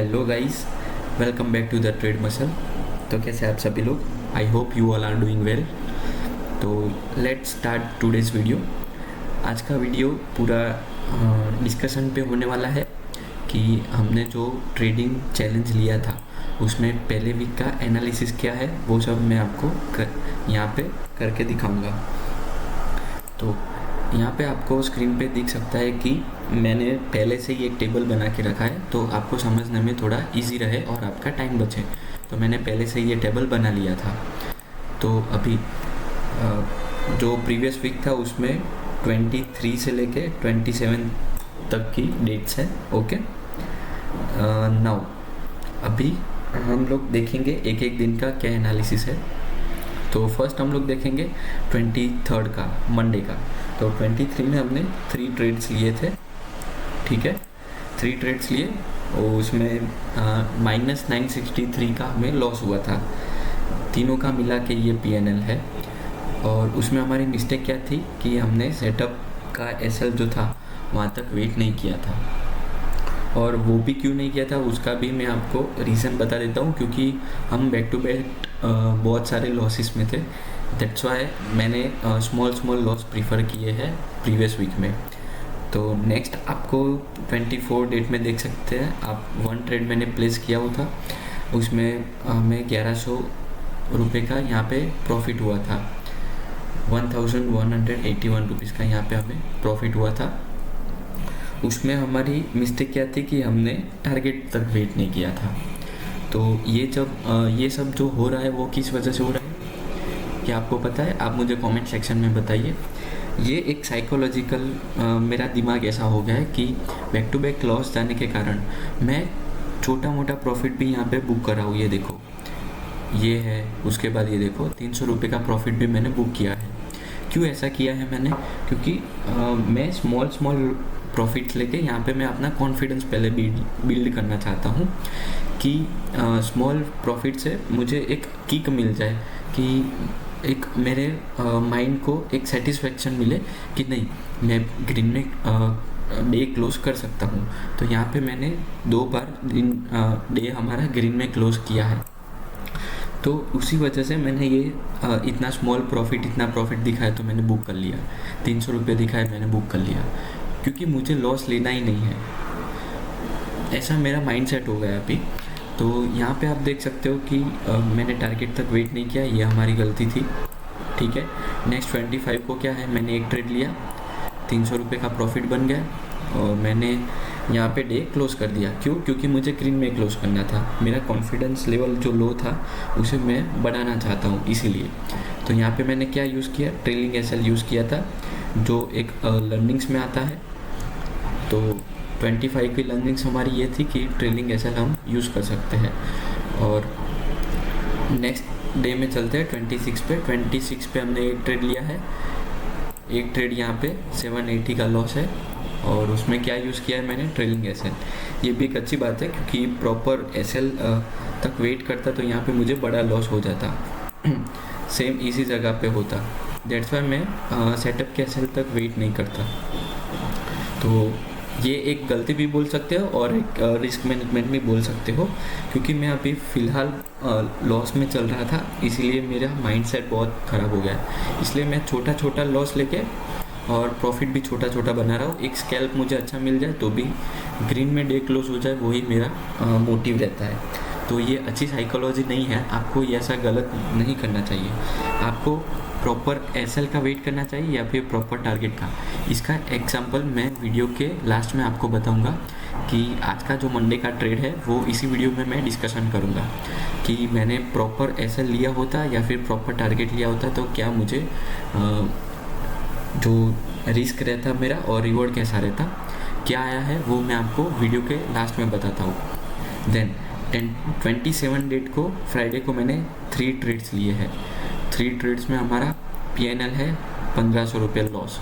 Hello guys, welcome back to the trade muscle. तो कैसे आप सभी लोग? I hope you all are doing well. तो लेट्स स्टार्ट टुडेज़ वीडियो। आज का वीडियो पूरा डिस्कशन पे होने वाला है कि हमने जो ट्रेडिंग चैलेंज लिया था उसमें पहले वीक का एनालिसिस क्या है वो सब मैं आपको यहाँ पे करके दिखाऊंगा। तो यहाँ पे आपको स्क्रीन पे दिख सकता है कि मैंने पहले से ही एक टेबल बना के रखा है, तो आपको समझने में थोड़ा इजी रहे और आपका टाइम बचे। तो मैंने पहले से ये टेबल बना लिया था। तो अभी जो प्रीवियस वीक था उसमें 23 से लेके 27 तक की डेट्स है। ओके, नाउ अभी हम लोग देखेंगे एक एक दिन का क्या एनालिसिस है। तो फर्स्ट हम लोग देखेंगे 23 का, मंडे का। तो 23 में हमने 3 ट्रेड्स लिए थे, ठीक है। 3 ट्रेड्स लिए और उसमें -963 का हमें लॉस हुआ था। तीनों का मिला के ये PNL है। और उसमें हमारी मिस्टेक क्या थी कि हमने सेटअप का SL जो था वहाँ तक वेट नहीं किया था। और वो भी क्यों नहीं किया था उसका भी मैं आपको रीज़न बता देता हूँ, क्योंकि हम बैक टू बैक बहुत सारे लॉसेस में थे। दैट्स वाई मैंने स्मॉल लॉस प्रीफर किए हैं प्रीवियस वीक में। तो नेक्स्ट आपको 24 डेट में देख सकते हैं आप, 1 ट्रेड मैंने प्लेस किया हुआ था, उसमें हमें 1100 रुपये का यहाँ पे प्रॉफिट हुआ था। 1181 रुपीज़ का यहाँ पे हमें प्रॉफिट हुआ था। उसमें हमारी मिस्टेक क्या थी कि हमने टारगेट तक वेट नहीं किया था। तो ये सब जो हो रहा है वो किस वजह से हो रहा है, क्या आपको पता है? आप मुझे कमेंट सेक्शन में बताइए। ये एक साइकोलॉजिकल मेरा दिमाग ऐसा हो गया है कि बैक टू बैक लॉस जाने के कारण मैं छोटा मोटा प्रॉफिट भी यहाँ पे बुक कर रहा हूँ। ये देखो, ये है, उसके बाद ये देखो 300 रुपये का प्रॉफिट भी मैंने बुक किया है। क्यों ऐसा किया है मैंने? क्योंकि मैं स्मॉल प्रॉफिट्स लेके यहाँ पे मैं अपना कॉन्फिडेंस पहले बिल्ड करना चाहता हूँ कि स्मॉल प्रॉफिट से मुझे एक किक मिल जाए, कि एक मेरे माइंड को एक सेटिस्फेक्शन मिले कि नहीं, मैं ग्रीन में डे क्लोज कर सकता हूँ। तो यहाँ पे मैंने 2 बार डे हमारा ग्रीन में क्लोज किया है। तो उसी वजह से मैंने ये इतना प्रॉफिट दिखाया तो मैंने बुक कर लिया। 300 रुपये दिखाया, मैंने बुक कर लिया, क्योंकि मुझे लॉस लेना ही नहीं है। ऐसा मेरा माइंड सेट हो गया अभी। तो यहाँ पे आप देख सकते हो कि मैंने टारगेट तक वेट नहीं किया, ये हमारी गलती थी, ठीक है। नेक्स्ट 25 को क्या है, मैंने एक ट्रेड लिया, 300 रुपये का प्रॉफिट बन गया और मैंने यहाँ पे डे क्लोज कर दिया। क्यों? क्योंकि मुझे ग्रीन में क्लोज करना था। मेरा कॉन्फिडेंस लेवल जो लो था उसे मैं बढ़ाना चाहता हूँ, इसीलिए। तो यहाँ पे मैंने क्या यूज़ किया, ट्रेलिंग SL यूज़ किया था, जो एक लर्निंग्स में आता है। तो 25 की लर्निंग्स हमारी ये थी कि ट्रेलिंग SL हम यूज़ कर सकते हैं। और नेक्स्ट डे में चलते हैं 26 पे। 26 पे हमने एक ट्रेड लिया है, एक ट्रेड यहाँ पे 780 का लॉस है। और उसमें क्या यूज़ किया है मैंने, ट्रेलिंग SL। ये भी एक अच्छी बात है, क्योंकि प्रॉपर SL तक वेट करता तो यहाँ पे मुझे बड़ा लॉस हो जाता, सेम इसी जगह पे होता। दैट्स वाई मैं सेटअप के SL तक वेट नहीं करता। तो ये एक गलती भी बोल सकते हो और एक रिस्क मैनेजमेंट भी बोल सकते हो, क्योंकि मैं अभी फ़िलहाल लॉस में चल रहा था, इसीलिए मेरा माइंडसेट बहुत ख़राब हो गया। इसलिए मैं छोटा लॉस लेके और प्रॉफिट भी छोटा बना रहा हूँ। एक स्कैल्प मुझे अच्छा मिल जाए तो भी ग्रीन में डे क्लोज हो जाए, वही मेरा मोटिव रहता है। तो ये अच्छी साइकोलॉजी नहीं है, आपको ये ऐसा गलत नहीं करना चाहिए। आपको प्रॉपर SL का वेट करना चाहिए या फिर प्रॉपर टारगेट का। इसका एग्जांपल मैं वीडियो के लास्ट में आपको बताऊंगा कि आज का जो मंडे का ट्रेड है वो इसी वीडियो में मैं डिस्कशन करूंगा कि मैंने प्रॉपर SL लिया होता या फिर प्रॉपर टारगेट लिया होता तो क्या मुझे जो रिस्क रहता मेरा और रिवॉर्ड कैसा रहता, क्या आया है, वो मैं आपको वीडियो के लास्ट में बताता हूँ। देन 27 डेट को, फ्राइडे को मैंने 3 ट्रेड्स लिए हैं। 3 ट्रेड्स में हमारा PNL है 1500 रुपये लॉस,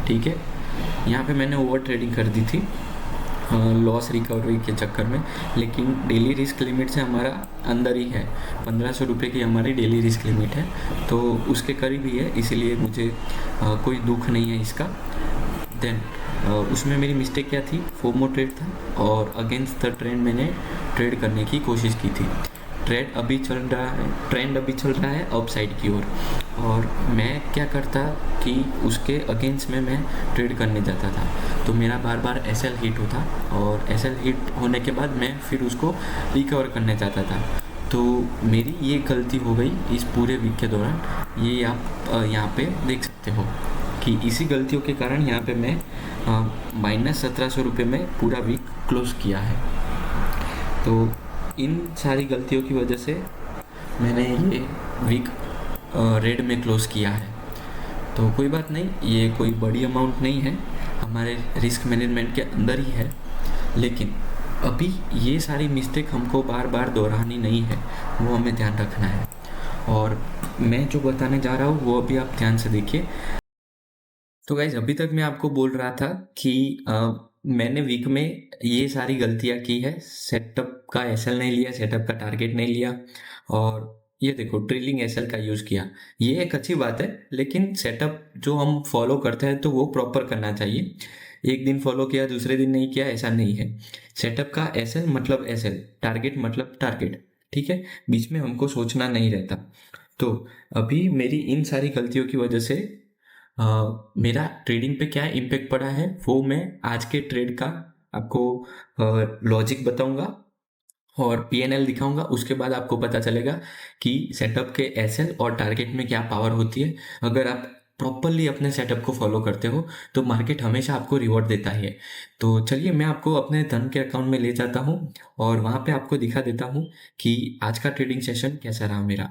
ठीक है। यहाँ पे मैंने ओवर ट्रेडिंग कर दी थी लॉस रिकवरी के चक्कर में, लेकिन डेली रिस्क लिमिट से हमारा अंदर ही है। 1500 रुपये की हमारी डेली रिस्क लिमिट है, तो उसके करीब ही है, इसीलिए मुझे कोई दुख नहीं है इसका। देन उसमें मेरी मिस्टेक क्या थी, फोमो ट्रेड था और अगेंस्ट द ट्रेंड मैंने ट्रेड करने की कोशिश की थी। ट्रेंड अभी चल रहा है अप साइड की ओर, और मैं क्या करता कि उसके अगेंस्ट में मैं ट्रेड करने जाता था, तो मेरा बार बार एसएल हिट होता, और एसएल हिट होने के बाद मैं फिर उसको रिकवर करने जाता था। तो मेरी ये गलती हो गई इस पूरे वीक के दौरान, ये आप यहाँ पे देख सकते हो कि इसी गलतियों के कारण यहाँ पे मैं -1700 रुपये में पूरा वीक क्लोज किया है। तो इन सारी गलतियों की वजह से मैंने ये वीक रेड में क्लोज किया है। तो कोई बात नहीं, ये कोई बड़ी अमाउंट नहीं है, हमारे रिस्क मैनेजमेंट के अंदर ही है, लेकिन अभी ये सारी मिस्टेक हमको बार बार दोहरानी नहीं है, वो हमें ध्यान रखना है। और मैं जो बताने जा रहा हूँ वो अभी आप ध्यान से देखिए। तो गाइज, अभी तक मैं आपको बोल रहा था कि मैंने वीक में ये सारी गलतियाँ की है, सेटअप का एसएल नहीं लिया, सेटअप का टारगेट नहीं लिया, और ये देखो ट्रेलिंग एसएल का यूज़ किया। ये एक अच्छी बात है, लेकिन सेटअप जो हम फॉलो करते हैं तो वो प्रॉपर करना चाहिए। एक दिन फॉलो किया दूसरे दिन नहीं किया, ऐसा नहीं है। सेटअप का एसएल मतलब एसएल, टारगेट मतलब टारगेट, ठीक है, बीच में हमको सोचना नहीं रहता। तो अभी मेरी इन सारी गलतियों की वजह से मेरा ट्रेडिंग पे क्या इम्पेक्ट पड़ा है वो मैं आज के ट्रेड का आपको लॉजिक बताऊंगा और पीएनएल दिखाऊंगा। उसके बाद आपको पता चलेगा कि सेटअप के एसएल और टारगेट में क्या पावर होती है। अगर आप प्रॉपरली अपने सेटअप को फॉलो करते हो तो मार्केट हमेशा आपको रिवॉर्ड देता है। तो चलिए मैं आपको अपने धन के अकाउंट में ले जाता हूँ और वहाँ पे आपको दिखा देता हूँ कि आज का ट्रेडिंग सेशन कैसा रहा मेरा।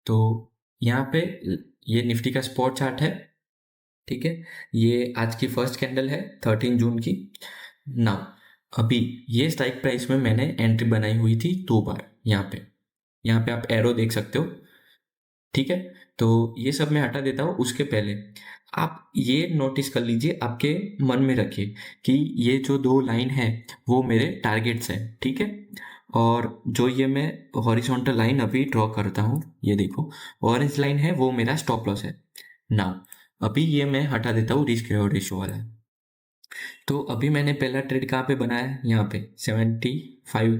तो यहाँ पे ये निफ्टी का स्पॉट चार्ट है, ठीक है। ये आज की फर्स्ट कैंडल है 13 जून की। नाउ अभी ये स्ट्राइक प्राइस में मैंने एंट्री बनाई हुई थी 2 बार। यहाँ पे आप एरो देख सकते हो, ठीक है। तो ये सब मैं हटा देता हूँ। उसके पहले आप ये नोटिस कर लीजिए, आपके मन में रखिए कि ये जो 2 लाइन है वो मेरे टारगेट्स हैं, ठीक है। और जो ये मैं हॉरिजॉन्टल लाइन अभी ड्रॉ करता हूँ, ये देखो ऑरेंज लाइन है, वो मेरा स्टॉप लॉस है। नाउ अभी ये मैं हटा देता हूँ रिस्क रिवॉर्ड रेशियो वाला। तो अभी मैंने पहला ट्रेड कहाँ पे बनाया, यहाँ पे 75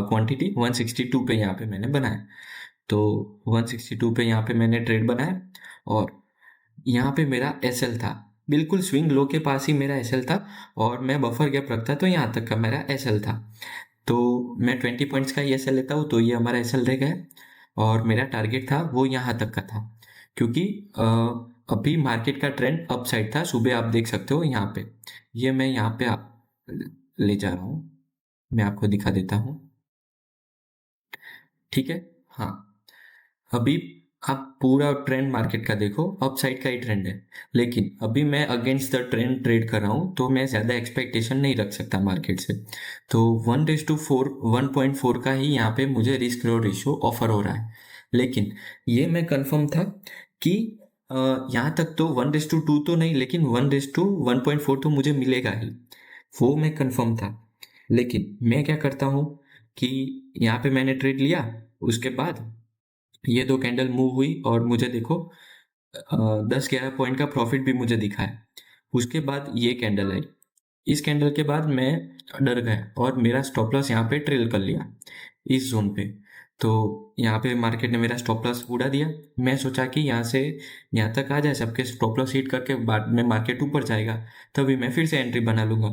क्वांटिटी 162 पे यहाँ पे मैंने बनाया। तो 162 पे यहाँ पे मैंने ट्रेड बनाया और यहाँ पे मेरा एसएल था, बिल्कुल स्विंग लो के पास ही मेरा एसएल था, और मैं बफर गैप रखता तो यहाँ तक का मेरा एसएल था। तो मैं 20 पॉइंट्स का ही एसएल लेता हूँ, तो ये हमारा एसएल रह गया। और मेरा टारगेट था वो यहाँ तक का था, क्योंकि अभी मार्केट का ट्रेंड अप साइड था। सुबह आप देख सकते हो यहाँ पे, ये मैं यहाँ पे ले जा रहा हूँ, मैं आपको दिखा देता हूँ, ठीक है। हाँ, अभी आप पूरा ट्रेंड मार्केट का देखो, अप साइड का ही ट्रेंड है, लेकिन अभी मैं अगेंस्ट द ट्रेंड ट्रेड कर रहा हूँ, तो मैं ज़्यादा एक्सपेक्टेशन नहीं रख सकता मार्केट से। तो 1:4 1.4 का ही यहाँ पे मुझे रिस्क रिवॉर्ड रेशियो ऑफर हो रहा है। लेकिन ये मैं कंफर्म था कि यहाँ तक तो 1:2 तो नहीं, लेकिन 1:1.4 तो मुझे मिलेगा ही, वो मैं कंफर्म था। लेकिन मैं क्या करता हूँ कि यहाँ पे मैंने ट्रेड लिया, उसके बाद ये 2 कैंडल मूव हुई और मुझे देखो 10-11 पॉइंट का प्रॉफिट भी मुझे दिखा है। उसके बाद ये कैंडल आई, इस कैंडल के बाद मैं डर गया और मेरा स्टॉप लॉस यहाँ पे ट्रेल कर लिया इस जोन पे। तो यहाँ पे मार्केट ने मेरा स्टॉप लॉस उड़ा दिया। मैं सोचा कि यहाँ से यहाँ तक आ जाए, सबके स्टॉप लॉस हिट करके बाद में मार्केट ऊपर जाएगा, तभी मैं फिर से एंट्री बना लूँगा।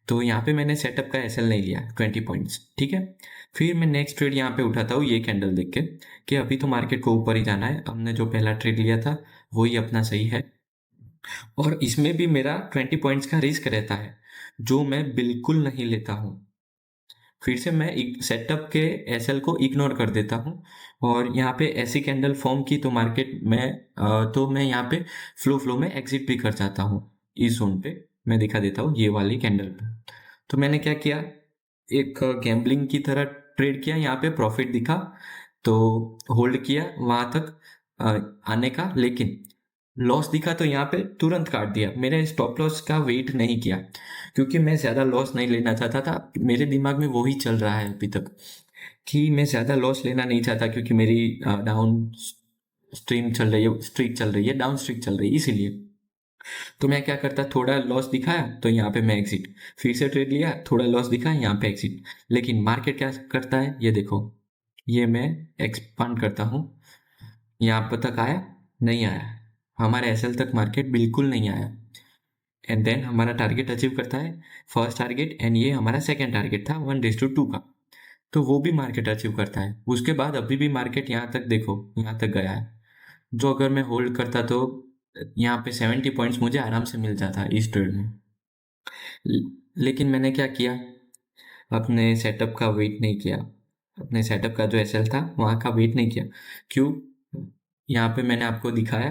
तो यहाँ पे मैंने सेटअप का एसएल नहीं लिया 20 पॉइंट्स, ठीक है। फिर मैं नेक्स्ट ट्रेड यहाँ पे उठाता हूँ ये कैंडल देख के कि अभी तो मार्केट को ऊपर ही जाना है, हमने जो पहला ट्रेड लिया था वही अपना सही है। और इसमें भी मेरा 20 पॉइंट्स का रिस्क रहता है, जो मैं बिल्कुल नहीं लेता हूँ। फिर से मैं सेटअप के एसएल को इग्नोर कर देता हूँ, और यहाँ पे ऐसी कैंडल फॉर्म की तो मार्केट में तो मैं यहाँ पे फ्लो में एग्जिट भी कर जाता हूँ। इस जोन पे मैं दिखा देता हूँ, ये वाली कैंडल पे। तो मैंने क्या किया, एक गैम्बलिंग की तरह ट्रेड किया, यहाँ पे प्रॉफिट दिखा तो होल्ड किया वहाँ तक आने का, लेकिन लॉस दिखा तो यहाँ पे तुरंत काट दिया। मेरे स्टॉप लॉस का वेट नहीं किया, क्योंकि मैं ज़्यादा लॉस नहीं लेना चाहता था। मेरे दिमाग में वही चल रहा है अभी तक कि मैं ज़्यादा लॉस लेना नहीं चाहता, क्योंकि मेरी डाउन स्ट्रीम चल रही है, स्ट्रीक चल रही है, डाउन स्ट्रीक चल रही है, इसीलिए। तो मैं क्या करता, थोड़ा लॉस दिखाया तो यहाँ पे मैं एग्जिट, फिर से ट्रेड लिया, थोड़ा लॉस दिखाया यहाँ पे एग्जिट। लेकिन मार्केट क्या करता है, ये देखो, ये मैं एक्सपांड करता हूँ, यहाँ पर तक आया, नहीं आया, हमारे एसएल तक मार्केट बिल्कुल नहीं आया। एंड देन हमारा टारगेट अचीव करता है, फर्स्ट टारगेट, एंड ये हमारा सेकेंड टारगेट था 1:2 का, तो वो भी मार्केट अचीव करता है। उसके बाद अभी भी मार्केट यहाँ तक देखो, यहाँ तक गया है, जो अगर मैं होल्ड करता तो यहाँ पे 70 पॉइंट्स मुझे आराम से मिल जाता इस ट्रेड में। लेकिन मैंने क्या किया, अपने सेटअप का वेट नहीं किया, अपने सेटअप का जो एसएल था वहाँ का वेट नहीं किया। क्यों? यहाँ पे मैंने आपको दिखाया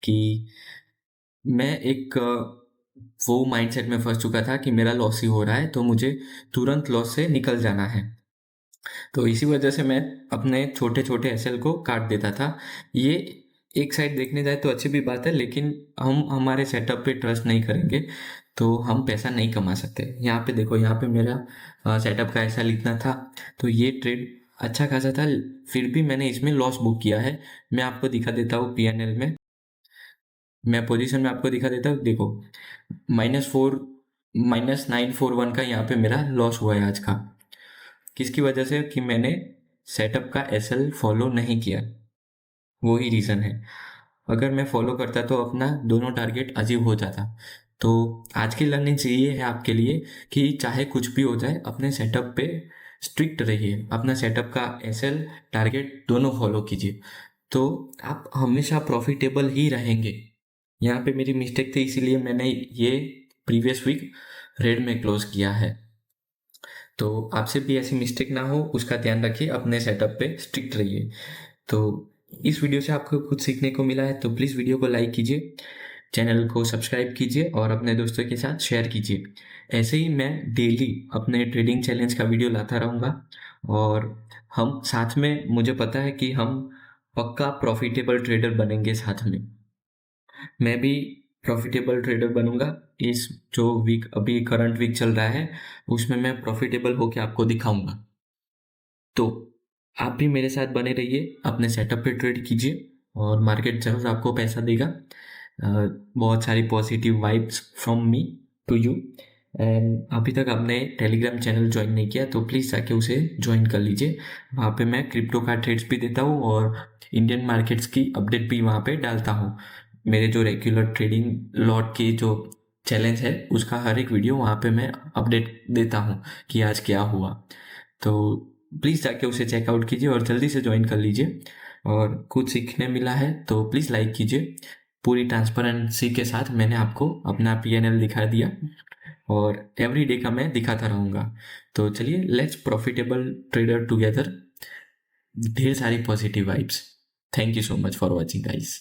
कि मैं एक वो माइंडसेट में फंस चुका था कि मेरा लॉस ही हो रहा है, तो मुझे तुरंत लॉस से निकल जाना है। तो इसी वजह से मैं अपने छोटे छोटे एसएल को काट देता था। ये एक साइड देखने जाए तो अच्छी भी बात है, लेकिन हम हमारे सेटअप पे ट्रस्ट नहीं करेंगे तो हम पैसा नहीं कमा सकते। यहाँ पे देखो, यहाँ पे मेरा सेटअप का एसएल इतना था, तो ये ट्रेड अच्छा खासा था, फिर भी मैंने इसमें लॉस बुक किया है। मैं आपको दिखा देता हूँ पीएनएल में, मैं पोजीशन में आपको दिखा देता हूँ, देखो, -4, -941 का यहाँ पे मेरा लॉस हुआ है आज का। किसकी वजह से? कि मैंने सेटअप का एसएल फॉलो नहीं किया, वो ही रीज़न है। अगर मैं फॉलो करता तो अपना दोनों टारगेट अचीव हो जाता। तो आज की लर्निंग ये है आपके लिए कि चाहे कुछ भी हो जाए, अपने सेटअप पे स्ट्रिक्ट रहिए, अपना सेटअप का एसएल टारगेट दोनों फॉलो कीजिए, तो आप हमेशा प्रॉफिटेबल ही रहेंगे। यहाँ पे मेरी मिस्टेक थी, इसीलिए मैंने ये प्रीवियस वीक रेड में क्लोज किया है। तो आपसे भी ऐसी मिस्टेक ना हो, उसका ध्यान रखिए, अपने सेटअप पे स्ट्रिक्ट रहिए। तो इस वीडियो से आपको कुछ सीखने को मिला है तो प्लीज़ वीडियो को लाइक कीजिए, चैनल को सब्सक्राइब कीजिए और अपने दोस्तों के साथ शेयर कीजिए। ऐसे ही मैं डेली अपने ट्रेडिंग चैलेंज का वीडियो लाता रहूँगा, और हम साथ में, मुझे पता है कि हम पक्का प्रॉफिटेबल ट्रेडर बनेंगे साथ में। मैं भी प्रॉफिटेबल ट्रेडर बनूंगा। इस जो वीक अभी करंट वीक चल रहा है उसमें मैं प्रॉफिटेबल होके आपको दिखाऊंगा। तो आप भी मेरे साथ बने रहिए, अपने सेटअप पे ट्रेड कीजिए और मार्केट जरूर आपको पैसा देगा। बहुत सारी positive vibes from me to you. And अभी तक आपने टेलीग्राम चैनल ज्वाइन नहीं किया तो प्लीज़ जाके उसे ज्वाइन कर लीजिए। वहाँ पे मैं क्रिप्टो का ट्रेड्स भी देता हूँ और इंडियन मार्केट्स की अपडेट भी वहाँ पे डालता हूँ। मेरे जो रेगुलर ट्रेडिंग लॉट की जो चैलेंज है उसका हर एक वीडियो वहाँ पे मैं अपडेट देता हूँ कि आज क्या हुआ। तो प्लीज़ जाके उसे चेकआउट कीजिए और जल्दी से ज्वाइन कर लीजिए। और कुछ सीखने मिला है तो प्लीज़ लाइक कीजिए। पूरी ट्रांसपेरेंसी के साथ मैंने आपको अपना पीएनएल दिखा दिया और एवरी डे का मैं दिखाता रहूँगा। तो चलिए, लेट्स प्रॉफिटेबल ट्रेडर टुगेदर। ढेर सारी positive vibes. Thank you so much for watching guys.